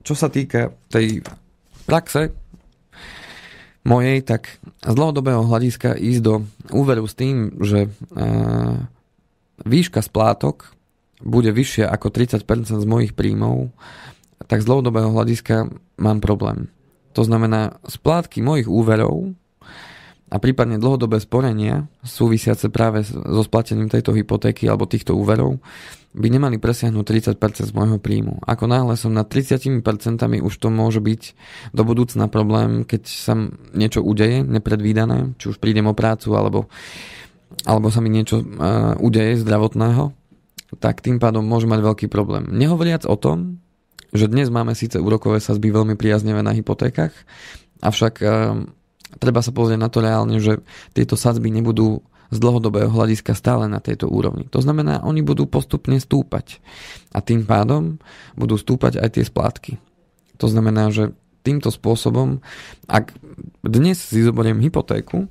čo sa týka tej praxe mojej, tak z dlhodobého hľadiska ísť do úveru s tým, že výška splátok bude vyššia ako 30% z mojich príjmov, tak z dlhodobého hľadiska mám problém. To znamená, splátky mojich úverov a prípadne dlhodobé sporenia súvisiace práve so splatením tejto hypotéky alebo týchto úverov by nemali presiahnuť 30% z môjho príjmu. Ako náhle som na 30%, už to môže byť do budúcna problém, keď sa niečo udeje nepredvídané, či už prídem o prácu alebo sa mi niečo udeje zdravotného, tak tým pádom môže mať veľký problém. Nehovoriac o tom, že dnes máme síce úrokové sadzby veľmi priaznivé na hypotékach, avšak treba sa pozrieť na to reálne, že tieto sadzby nebudú z dlhodobého hľadiska stále na tejto úrovni. To znamená, oni budú postupne stúpať. A tým pádom budú stúpať aj tie splátky. To znamená, že týmto spôsobom, ak dnes si zoberiem hypotéku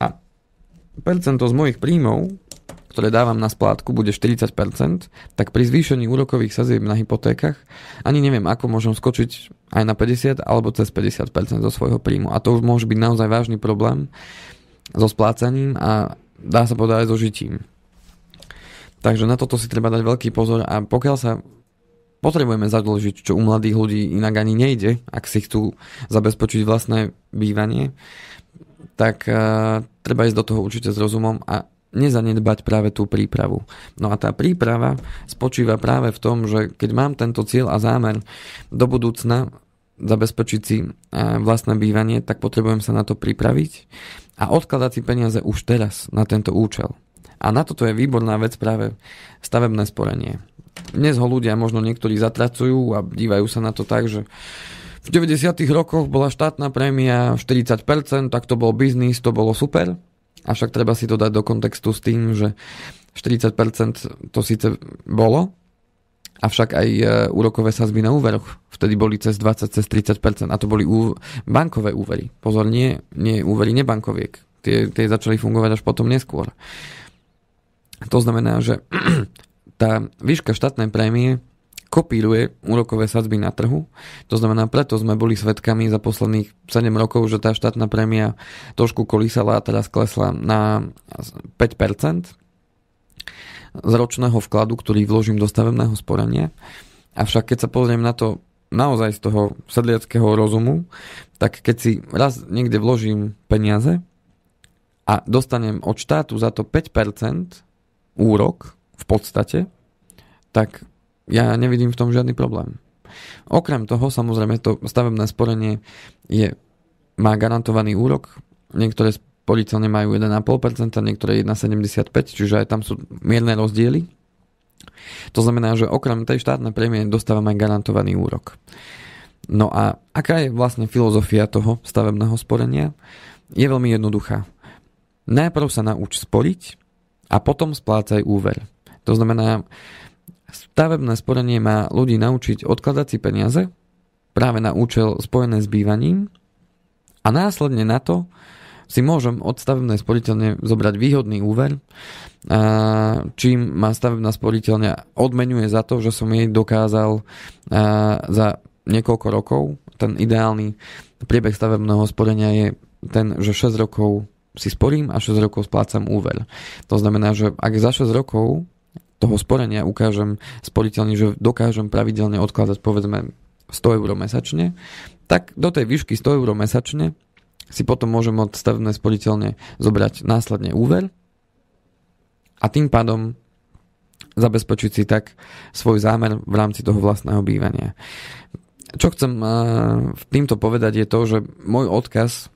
a percento z mojich príjmov, ktoré dávam na splátku, bude 40%, tak pri zvýšení úrokových sadzieb na hypotékach ani neviem, ako môžem skočiť aj na 50 alebo cez 50% zo svojho príjmu. A to už môže byť naozaj vážny problém so splácaním a dá sa povedať aj so žitím. Takže na toto si treba dať veľký pozor a pokiaľ sa potrebujeme zadlžiť, čo u mladých ľudí inak ani nejde, ak si chcú zabezpečiť vlastné bývanie, tak treba ísť do toho určite s rozumom a nezanedbať práve tú prípravu. No a tá príprava spočíva práve v tom, že keď mám tento cieľ a zámer do budúcna zabezpečiť si vlastné bývanie, tak potrebujem sa na to pripraviť a odkladať si peniaze už teraz na tento účel. A na toto je výborná vec práve stavebné sporenie. Dnes ho ľudia možno niektorí zatracujú a dívajú sa na to tak, že v 90. rokoch bola štátna prémia 40%, tak to bol biznis, to bolo super. Avšak treba si to dať do kontextu s tým, že 40% to síce bolo, avšak aj úrokové sadzby na úveroch vtedy boli cez 20, cez 30% a to boli bankové úvery. Pozor, nie úvery nebankoviek. Tie začali fungovať až potom neskôr. To znamená, že tá výška štátnej prémie kopíruje úrokové sadzby na trhu. To znamená, preto sme boli svedkami za posledných 7 rokov, že tá štátna prémia trošku kolísala a teraz klesla na 5% z ročného vkladu, ktorý vložím do stavebného sporenia. Avšak keď sa pozriem na to naozaj z toho sedliackého rozumu, tak keď si raz niekde vložím peniaze a dostanem od štátu za to 5% úrok v podstate, tak ja nevidím v tom žiadny problém. Okrem toho, samozrejme, to stavebné sporenie má garantovaný úrok. Niektoré sporiteľne majú 1,5%, niektoré 1,75%, čiže aj tam sú mierne rozdiely. To znamená, že okrem tej štátnej prémie dostávame aj garantovaný úrok. No a aká je vlastne filozofia toho stavebného sporenia? Je veľmi jednoduchá. Najprv sa nauč sporiť a potom splácaj úver. To znamená, stavebné sporenie má ľudí naučiť odkladať si peniaze práve na účel spojené s bývaním a následne na to si môžem od stavebnej sporiteľne zobrať výhodný úver, čím ma stavebná sporiteľňa odmeňuje za to, že som jej dokázal za niekoľko rokov. Ten ideálny priebeh stavebného sporenia je ten, že 6 rokov si sporím a 6 rokov splácam úver. To znamená, že ak za 6 rokov toho sporenia ukážem sporiteľne, že dokážem pravidelne odkladať povedzme 100 eur mesačne, tak do tej výšky 100 eur mesačne si potom môžem od stavebnej sporiteľne zobrať následne úver a tým pádom zabezpečiť si tak svoj zámer v rámci toho vlastného bývania. Čo chcem týmto povedať je to, že môj odkaz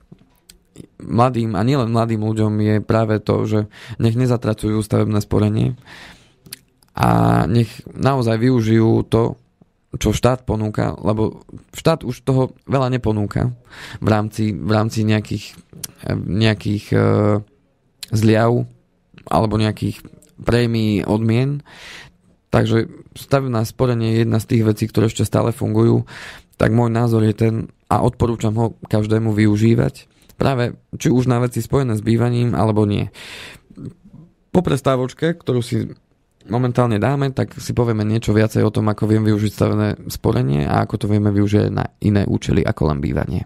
mladým a nielen mladým ľuďom je práve to, že nech nezatracujú stavebné sporenie a nech naozaj využijú to, čo štát ponúka, lebo štát už toho veľa neponúka v rámci nejakých zliav alebo nejakých prémií, odmien. Takže stavebné sporenie je jedna z tých vecí, ktoré ešte stále fungujú. Tak môj názor je ten a odporúčam ho každému využívať. Práve či už na veci spojené s bývaním alebo nie. Po prestávočke, ktorú si momentálne dáme, tak si povieme niečo viacej o tom, ako viem využiť stavebné sporenie a ako to vieme využiť na iné účely ako len bývanie.